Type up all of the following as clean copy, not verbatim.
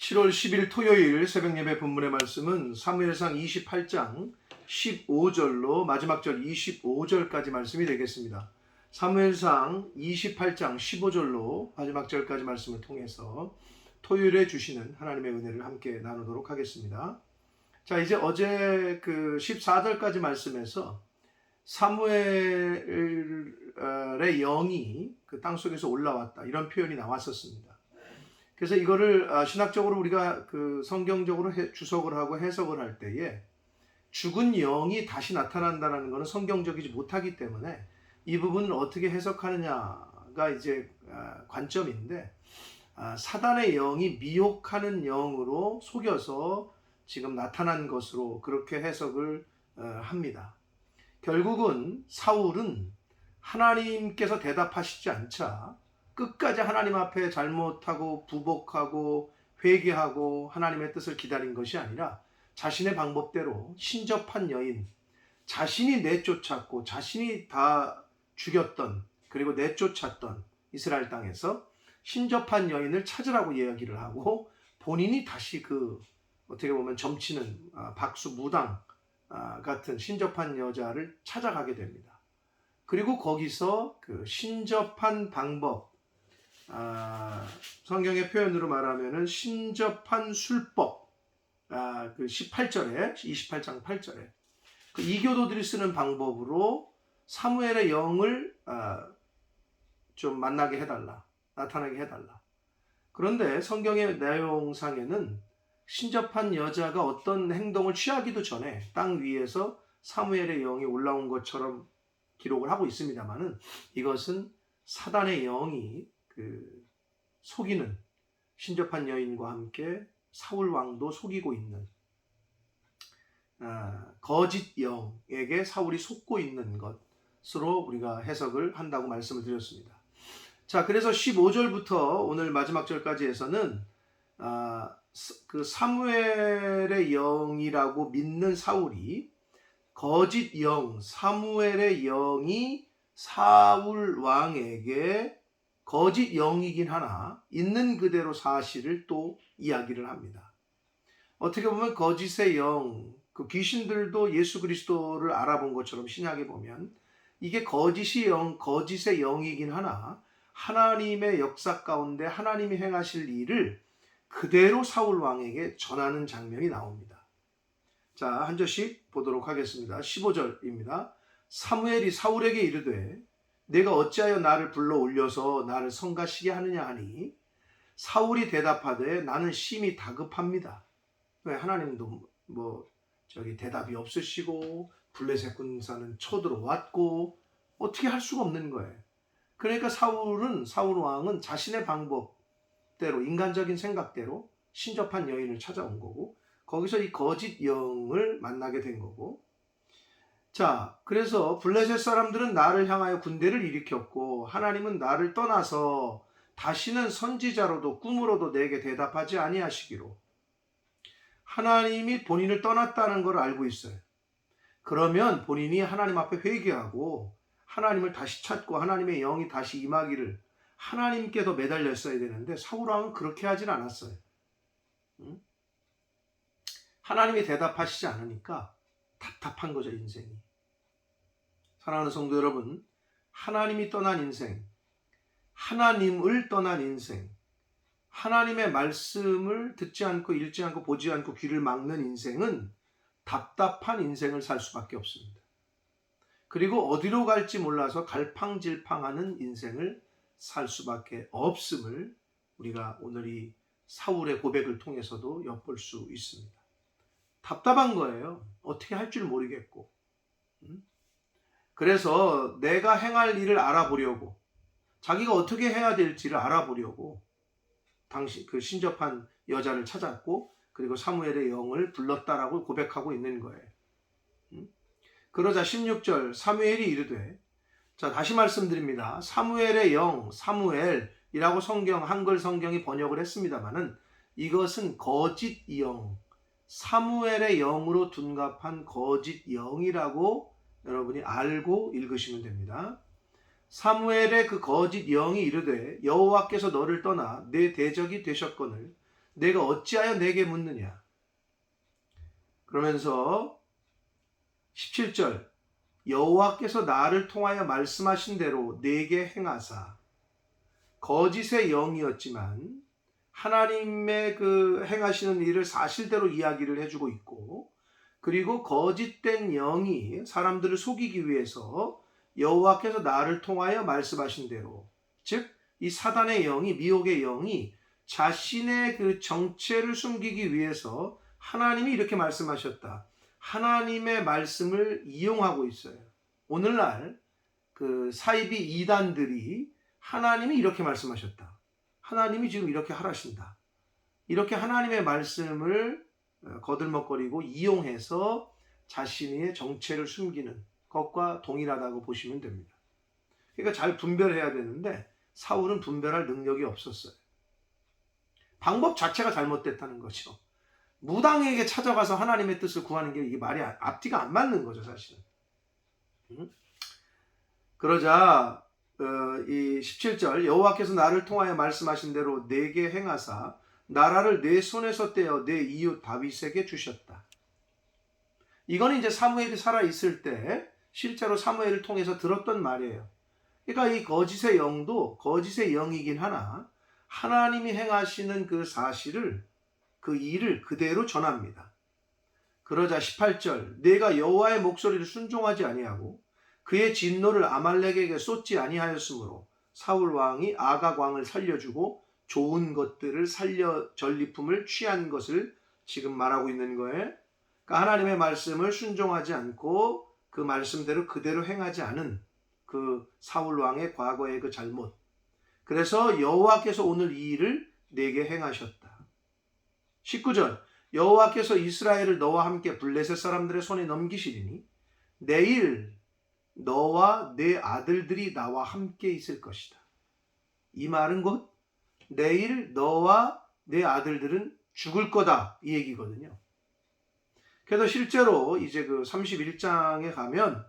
7월 10일 토요일 새벽 예배 본문의 말씀은 사무엘상 28장 15절로 마지막 절 25절까지 말씀이 되겠습니다. 사무엘상 28장 15절로 마지막 절까지 말씀을 통해서 토요일에 주시는 하나님의 은혜를 함께 나누도록 하겠습니다. 자, 이제 어제 그 14절까지 말씀에서 사무엘의 영이 그 땅속에서 올라왔다, 이런 표현이 나왔었습니다. 그래서 이거를 신학적으로 우리가 그 성경적으로 주석을 하고 해석을 할 때에 죽은 영이 다시 나타난다는 것은 성경적이지 못하기 때문에 이 부분을 어떻게 해석하느냐가 이제 관점인데, 사단의 영이 미혹하는 영으로 속여서 지금 나타난 것으로 그렇게 해석을 합니다. 결국은 사울은 하나님께서 대답하시지 않자 끝까지 하나님 앞에 잘못하고 부복하고 회개하고 하나님의 뜻을 기다린 것이 아니라 자신의 방법대로 신접한 여인, 자신이 내쫓았고 자신이 다 죽였던, 그리고 내쫓았던 이스라엘 땅에서 신접한 여인을 찾으라고 이야기를 하고, 본인이 다시 그 어떻게 보면 점치는 박수무당 같은 신접한 여자를 찾아가게 됩니다. 그리고 거기서 그 신접한 방법, 성경의 표현으로 말하면은 신접한 술법, 그 18절에 28장 8절에 그 이교도들이 쓰는 방법으로 사무엘의 영을 좀 만나게 해달라, 나타나게 해달라. 그런데 성경의 내용상에는 신접한 여자가 어떤 행동을 취하기도 전에 땅 위에서 사무엘의 영이 올라온 것처럼 기록을 하고 있습니다만은, 이것은 사단의 영이 그 속이는, 신접한 여인과 함께 사울 왕도 속이고 있는 거짓 영에게 사울이 속고 있는 것으로 우리가 해석을 한다고 말씀을 드렸습니다. 자, 그래서 15절부터 오늘 마지막 절까지 해서는 그 사무엘의 영이라고 믿는 사울이 거짓 영, 사무엘의 영이 사울 왕에게 거짓 영이긴 하나 있는 그대로 사실을 또 이야기를 합니다. 어떻게 보면 거짓의 영, 그 귀신들도 예수 그리스도를 알아본 것처럼 신약에 보면 이게 거짓의 영이긴 하나 하나님의 역사 가운데 하나님이 행하실 일을 그대로 사울 왕에게 전하는 장면이 나옵니다. 자, 한 절씩 보도록 하겠습니다. 15절입니다. 사무엘이 사울에게 이르되 내가 어찌하여 나를 불러 올려서 나를 성가시게 하느냐 하니, 사울이 대답하되 나는 심히 다급합니다. 왜? 하나님도 대답이 없으시고 블레셋 군사는 쳐들어왔고 어떻게 할 수가 없는 거예요. 그러니까 사울 왕은 자신의 방법대로, 인간적인 생각대로 신접한 여인을 찾아온 거고, 거기서 이 거짓 영을 만나게 된 거고, 자, 그래서 블레셋 사람들은 나를 향하여 군대를 일으켰고 하나님은 나를 떠나서 다시는 선지자로도 꿈으로도 내게 대답하지 아니하시기로, 하나님이 본인을 떠났다는 걸 알고 있어요. 그러면 본인이 하나님 앞에 회개하고 하나님을 다시 찾고 하나님의 영이 다시 임하기를 하나님께 더 매달렸어야 되는데, 사울 왕은 그렇게 하진 않았어요. 하나님이 대답하시지 않으니까 답답한 거죠, 인생이. 사랑하는 성도 여러분, 하나님이 떠난 인생, 하나님을 떠난 인생, 하나님의 말씀을 듣지 않고 읽지 않고 보지 않고 귀를 막는 인생은 답답한 인생을 살 수밖에 없습니다. 그리고 어디로 갈지 몰라서 갈팡질팡하는 인생을 살 수밖에 없음을 우리가 오늘 이 사울의 고백을 통해서도 엿볼 수 있습니다. 답답한 거예요. 어떻게 할 줄 모르겠고. 그래서 내가 행할 일을 알아보려고, 자기가 어떻게 해야 될지를 알아보려고 당시 그 신접한 여자를 찾았고, 그리고 사무엘의 영을 불렀다라고 고백하고 있는 거예요. 그러자 16절, 사무엘이 이르되, 자, 다시 말씀드립니다. 사무엘의 영, 사무엘이라고 한글 성경이 번역을 했습니다만은 이것은 거짓 영, 사무엘의 영으로 둔갑한 거짓 영이라고 여러분이 알고 읽으시면 됩니다. 사무엘의 그 거짓 영이 이르되 여호와께서 너를 떠나 내 대적이 되셨거늘 내가 어찌하여 내게 묻느냐. 그러면서 17절 여호와께서 나를 통하여 말씀하신 대로 내게 행하사 거짓의 영이었지만 하나님의 그 행하시는 일을 사실대로 이야기를 해주고 있고, 그리고 거짓된 영이 사람들을 속이기 위해서 여호와께서 나를 통하여 말씀하신 대로, 즉 이 사단의 영이, 미혹의 영이 자신의 그 정체를 숨기기 위해서 하나님이 이렇게 말씀하셨다. 하나님의 말씀을 이용하고 있어요. 오늘날 그 사이비 이단들이 하나님이 이렇게 말씀하셨다. 하나님이 지금 이렇게 하라신다. 이렇게 하나님의 말씀을 거들먹거리고 이용해서 자신의 정체를 숨기는 것과 동일하다고 보시면 됩니다. 그러니까 잘 분별해야 되는데 사울은 분별할 능력이 없었어요. 방법 자체가 잘못됐다는 거죠. 무당에게 찾아가서 하나님의 뜻을 구하는 게 이게 말이 앞뒤가 안 맞는 거죠, 사실은. 그러자 이 17절 여호와께서 나를 통하여 말씀하신 대로 내게 행하사 나라를 내 손에서 떼어 내 이웃 다윗에게 주셨다. 이건 이제 사무엘이 살아 있을 때 실제로 사무엘을 통해서 들었던 말이에요. 그러니까 이 거짓의 영도 거짓의 영이긴 하나 하나님이 행하시는 그 사실을, 그 일을 그대로 전합니다. 그러자 18절 내가 여호와의 목소리를 순종하지 아니하고 그의 진노를 아말렉에게 쏟지 아니하였으므로 사울 왕이 아각 왕을 살려주고 좋은 것들을 살려 전리품을 취한 것을 지금 말하고 있는 거예요. 그러니까 하나님의 말씀을 순종하지 않고 그 말씀대로 그대로 행하지 않은 그 사울 왕의 과거의 그 잘못. 그래서 여호와께서 오늘 이 일을 내게 행하셨다. 19절 여호와께서 이스라엘을 너와 함께 블레셋 사람들의 손에 넘기시리니 내일 너와 내 아들들이 나와 함께 있을 것이다. 이 말은 곧 내일 너와 내 아들들은 죽을 거다 이 얘기거든요. 그래서 실제로 이제 그 31장에 가면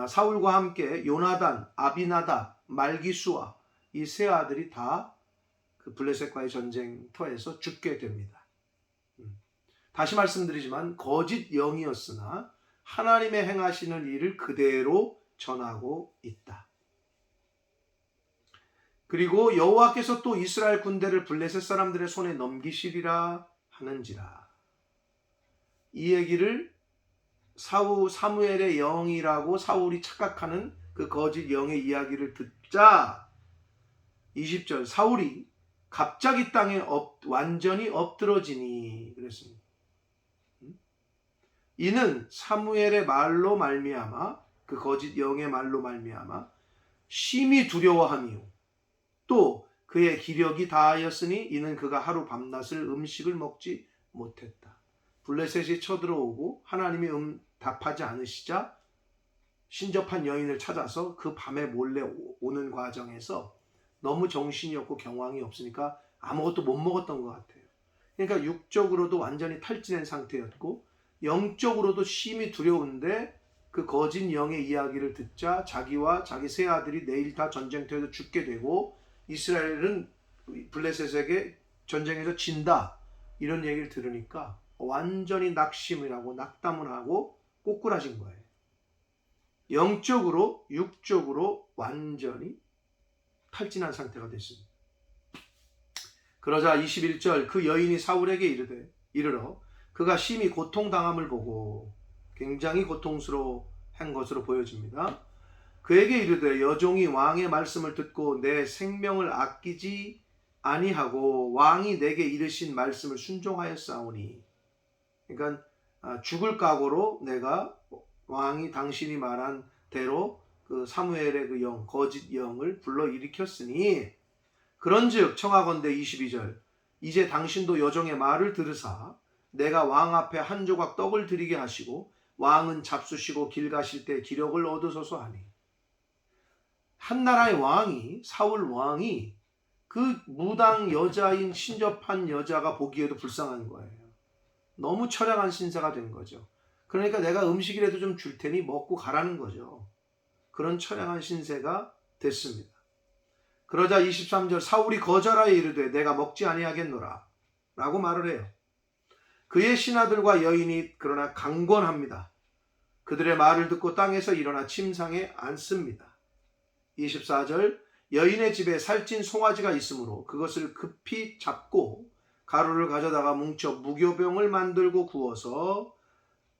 사울과 함께 요나단, 아비나답, 말기수아 이 세 아들이 다 그 블레셋과의 전쟁터에서 죽게 됩니다. 다시 말씀드리지만 거짓 영이었으나 하나님의 행하시는 일을 그대로 전하고 있다. 그리고 여호와께서 또 이스라엘 군대를 블레셋 사람들의 손에 넘기시리라 하는지라. 이 얘기를 사무엘의 영이라고 사울이 착각하는 그 거짓 영의 이야기를 듣자 20절 사울이 갑자기 땅에 완전히 엎드러지니 그랬습니다. 이는 사무엘의 말로 말미암아 그 거짓 영의 말로 말미암아 심히 두려워함이요 또 그의 기력이 다하였으니 이는 그가 하루 밤낮을 음식을 먹지 못했다. 블레셋이 쳐들어오고 하나님이 답하지 않으시자 신접한 여인을 찾아서 그 밤에 몰래 오는 과정에서 너무 정신이 없고 경황이 없으니까 아무것도 못 먹었던 것 같아요. 그러니까 육적으로도 완전히 탈진한 상태였고 영적으로도 심히 두려운데 그 거짓 영의 이야기를 듣자 자기와 자기 세 아들이 내일 다 전쟁터에서 죽게 되고 이스라엘은 블레셋에게 전쟁에서 진다 이런 얘기를 들으니까 완전히 낙심을 하고 낙담을 하고 꼬꾸라진 거예요. 영적으로 육적으로 완전히 탈진한 상태가 됐습니다. 그러자 21절 그 여인이 사울에게 이르러 그가 심히 고통당함을 보고 굉장히 고통스러워한 것으로 보여집니다. 그에게 이르되 여종이 왕의 말씀을 듣고 내 생명을 아끼지 아니하고 왕이 내게 이르신 말씀을 순종하였사오니, 그러니까 죽을 각오로 내가 왕이 당신이 말한 대로 그 사무엘의 그 영, 거짓 영을 불러 일으켰으니 그런즉 청하건대 22절 이제 당신도 여종의 말을 들으사 내가 왕 앞에 한 조각 떡을 드리게 하시고 왕은 잡수시고 길 가실 때 기력을 얻으소서 하니. 한 나라의 왕이 사울 왕이 그 무당 여자인 신접한 여자가 보기에도 불쌍한 거예요. 너무 처량한 신세가 된 거죠. 그러니까 내가 음식이라도 좀 줄 테니 먹고 가라는 거죠. 그런 처량한 신세가 됐습니다. 그러자 23절 사울이 거절하여 이르되 내가 먹지 아니하겠노라 라고 말을 해요. 그의 신하들과 여인이 그러나 강권합니다. 그들의 말을 듣고 땅에서 일어나 침상에 앉습니다. 24절 여인의 집에 살찐 송아지가 있으므로 그것을 급히 잡고 가루를 가져다가 뭉쳐 무교병을 만들고 구워서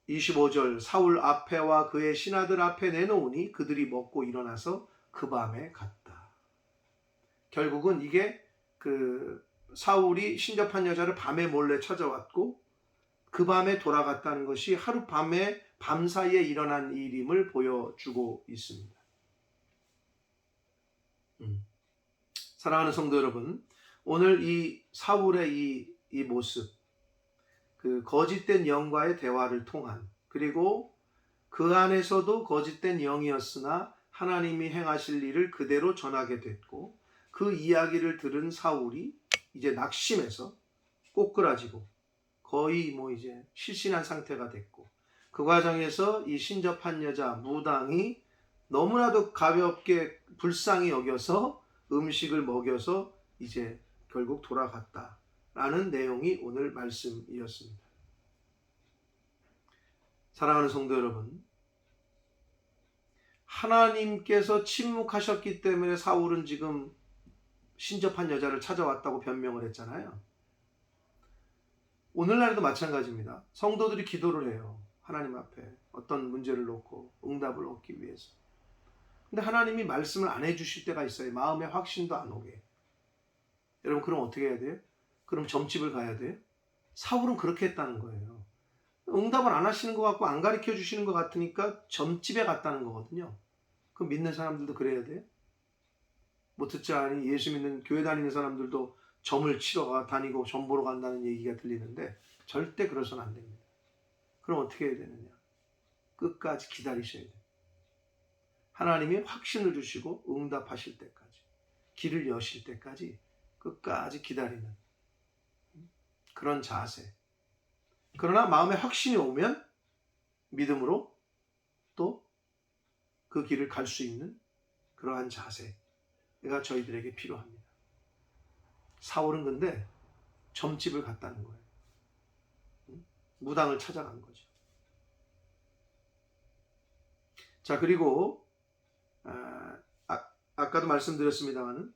25절 사울 앞에와 그의 신하들 앞에 내놓으니 그들이 먹고 일어나서 그 밤에 갔다. 결국은 이게 그 사울이 신접한 여자를 밤에 몰래 찾아왔고 그 밤에 돌아갔다는 것이 하룻밤에 밤사이에 일어난 일임을 보여주고 있습니다. 사랑하는 성도 여러분, 오늘 이 사울의 이 모습, 그 거짓된 영과의 대화를 통한, 그리고 그 안에서도 거짓된 영이었으나 하나님이 행하실 일을 그대로 전하게 됐고, 그 이야기를 들은 사울이 이제 낙심해서 꼬꾸라지고 거의 이제 실신한 상태가 됐고, 그 과정에서 이 신접한 여자 무당이 너무나도 가볍게 불쌍히 여겨서 음식을 먹여서 이제 결국 돌아갔다라는 내용이 오늘 말씀이었습니다. 사랑하는 성도 여러분, 하나님께서 침묵하셨기 때문에 사울은 지금 신접한 여자를 찾아왔다고 변명을 했잖아요. 오늘날에도 마찬가지입니다. 성도들이 기도를 해요. 하나님 앞에 어떤 문제를 놓고 응답을 얻기 위해서. 근데 하나님이 말씀을 안 해주실 때가 있어요. 마음의 확신도 안 오게. 여러분 그럼 어떻게 해야 돼요? 그럼 점집을 가야 돼요? 사울은 그렇게 했다는 거예요. 응답을 안 하시는 것 같고 안 가르쳐 주시는 것 같으니까 점집에 갔다는 거거든요. 그럼 믿는 사람들도 그래야 돼요? 뭐 듣지 않으니 예수 믿는 교회 다니는 사람들도 점을 치러 다니고 점 보러 간다는 얘기가 들리는데 절대 그러서는 안 됩니다. 그럼 어떻게 해야 되느냐? 끝까지 기다리셔야 돼요. 하나님이 확신을 주시고 응답하실 때까지, 길을 여실 때까지 끝까지 기다리는 그런 자세. 그러나 마음에 확신이 오면 믿음으로 또 그 길을 갈 수 있는 그러한 자세가 저희들에게 필요합니다. 사울은 근데 점집을 갔다는 거예요. 무당을 찾아간 거죠. 자, 그리고 아까도 말씀드렸습니다만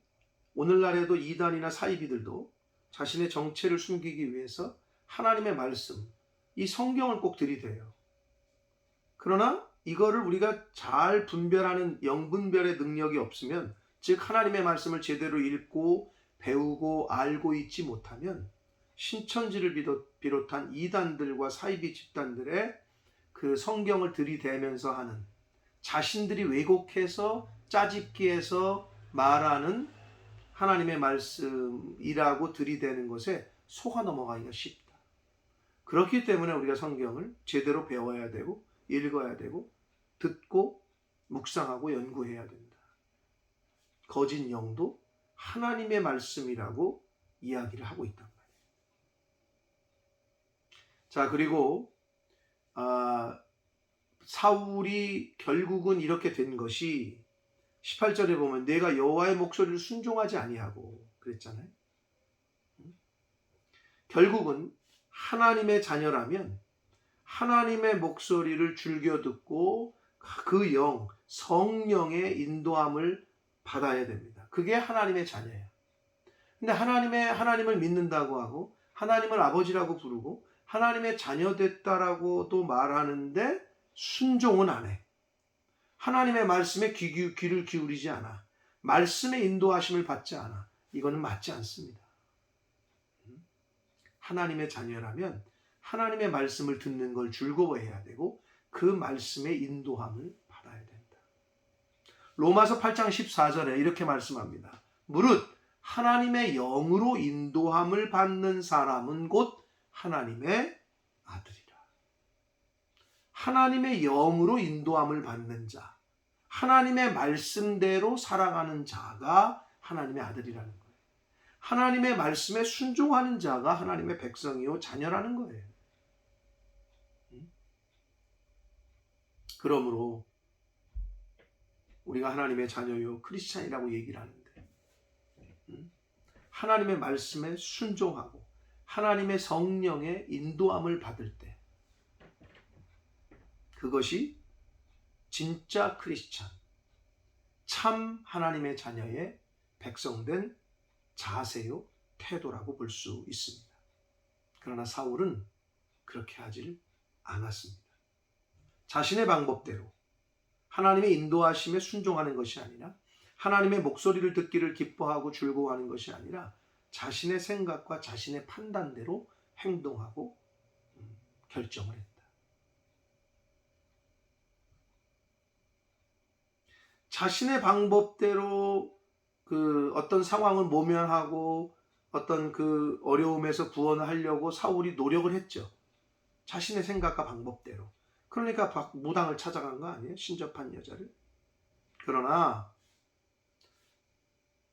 오늘날에도 이단이나 사이비들도 자신의 정체를 숨기기 위해서 하나님의 말씀, 이 성경을 꼭 들이대요. 그러나 이거를 우리가 잘 분별하는 영분별의 능력이 없으면, 즉 하나님의 말씀을 제대로 읽고 배우고 알고 있지 못하면 신천지를 비롯한 이단들과 사이비 집단들의 그 성경을 들이대면서 하는, 자신들이 왜곡해서 짜집기해서 말하는 하나님의 말씀이라고 들이대는 것에 속아 넘어가기가 쉽다. 그렇기 때문에 우리가 성경을 제대로 배워야 되고 읽어야 되고 듣고 묵상하고 연구해야 된다. 거짓 영도 하나님의 말씀이라고 이야기를 하고 있단 말이에요. 자, 그리고 사울이 결국은 이렇게 된 것이 18절에 보면 내가 여호와의 목소리를 순종하지 아니하고 그랬잖아요. 결국은 하나님의 자녀라면 하나님의 목소리를 즐겨 듣고 그 영, 성령의 인도함을 받아야 됩니다. 그게 하나님의 자녀예요. 근데 하나님을 믿는다고 하고 하나님을 아버지라고 부르고 하나님의 자녀 됐다라고도 말하는데 순종은 안 해. 하나님의 말씀에 귀를 기울이지 않아. 말씀의 인도하심을 받지 않아. 이거는 맞지 않습니다. 하나님의 자녀라면 하나님의 말씀을 듣는 걸 즐거워해야 되고 그 말씀의 인도함을 받아야 된다. 로마서 8장 14절에 이렇게 말씀합니다. 무릇 하나님의 영으로 인도함을 받는 사람은 곧 하나님의 아들이라. 하나님의 영으로 인도함을 받는 자, 하나님의 말씀대로 살아가는 자가 하나님의 아들이라는 거예요. 하나님의 말씀에 순종하는 자가 하나님의 백성이요 자녀라는 거예요. 그러므로 우리가 하나님의 자녀요 크리스찬이라고 얘기를 하는데 하나님의 말씀에 순종하고 하나님의 성령의 인도함을 받을 때 그것이 진짜 크리스찬, 참 하나님의 자녀의 백성된 자세요, 태도라고 볼 수 있습니다. 그러나 사울은 그렇게 하질 않았습니다. 자신의 방법대로 하나님의 인도하심에 순종하는 것이 아니라 하나님의 목소리를 듣기를 기뻐하고 즐거워하는 것이 아니라 자신의 생각과 자신의 판단대로 행동하고 결정을 했다. 자신의 방법대로 그 어떤 상황을 모면하고 어떤 그 어려움에서 구원을 하려고 사울이 노력을 했죠. 자신의 생각과 방법대로. 그러니까 무당을 찾아간 거 아니에요? 신접한 여자를. 그러나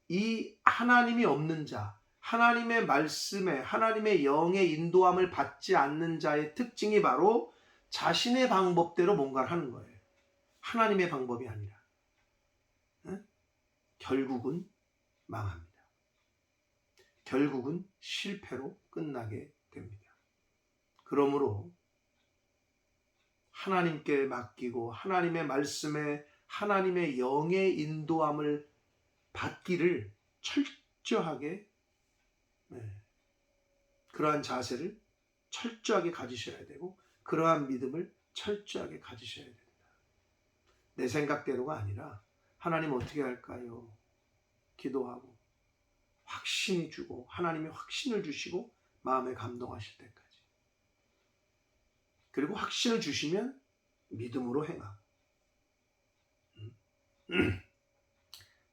이 하나님이 없는 자, 하나님의 말씀에 하나님의 영의 인도함을 받지 않는 자의 특징이 바로 자신의 방법대로 뭔가를 하는 거예요. 하나님의 방법이 아니라. 결국은 망합니다. 결국은 실패로 끝나게 됩니다. 그러므로 하나님께 맡기고 하나님의 말씀에 하나님의 영의 인도함을 받기를 철저하게 그러한 자세를 철저하게 가지셔야 되고 그러한 믿음을 철저하게 가지셔야 됩니다. 내 생각대로가 아니라 하나님 어떻게 할까요? 기도하고 확신이 주고 하나님이 확신을 주시고 마음에 감동하실 때까지. 그리고 확신을 주시면 믿음으로 행하고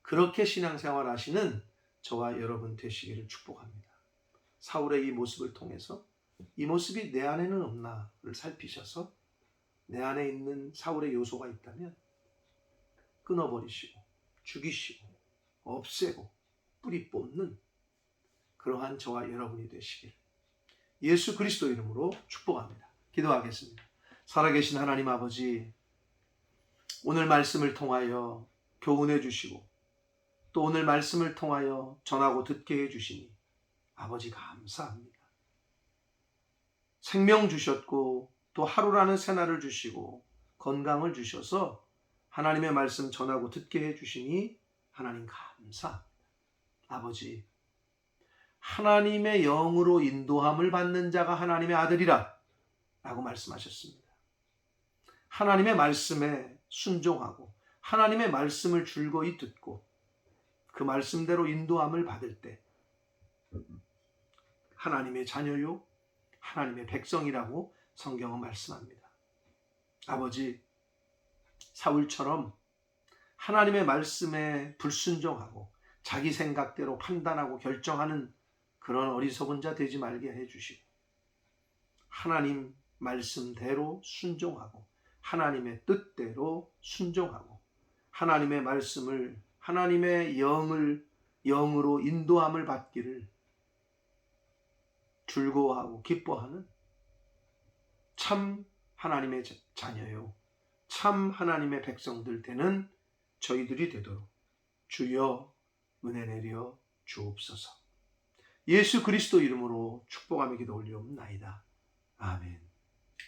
그렇게 신앙생활 하시는 저와 여러분 되시기를 축복합니다. 사울의 이 모습을 통해서 이 모습이 내 안에는 없나를 살피셔서 내 안에 있는 사울의 요소가 있다면 끊어버리시고 죽이시고 없애고 뿌리 뽑는 그러한 저와 여러분이 되시길 예수 그리스도 이름으로 축복합니다. 기도하겠습니다. 살아계신 하나님 아버지, 오늘 말씀을 통하여 교훈해 주시고 또 오늘 말씀을 통하여 전하고 듣게 해 주시니 아버지 감사합니다. 생명 주셨고 또 하루라는 새날을 주시고 건강을 주셔서 하나님의 말씀 전하고 듣게 해 주시니 하나님 감사합니다. 아버지, 하나님의 영으로 인도함을 받는 자가 하나님의 아들이라 라고 말씀하셨습니다. 하나님의 말씀에 순종하고 하나님의 말씀을 즐거이 듣고 그 말씀대로 인도함을 받을 때 하나님의 자녀요, 하나님의 백성이라고 성경은 말씀합니다. 아버지, 사울처럼 하나님의 말씀에 불순종하고 자기 생각대로 판단하고 결정하는 그런 어리석은 자 되지 말게 해주시고 하나님 말씀대로 순종하고 하나님의 뜻대로 순종하고 하나님의 말씀을 하나님의 영으로 인도함을 받기를 즐거워하고 기뻐하는 참 하나님의 자녀요, 참 하나님의 백성들 되는 저희들이 되도록 주여 은혜 내려 주옵소서. 예수 그리스도 이름으로 축복하며 기도 올리옵나이다. 아멘.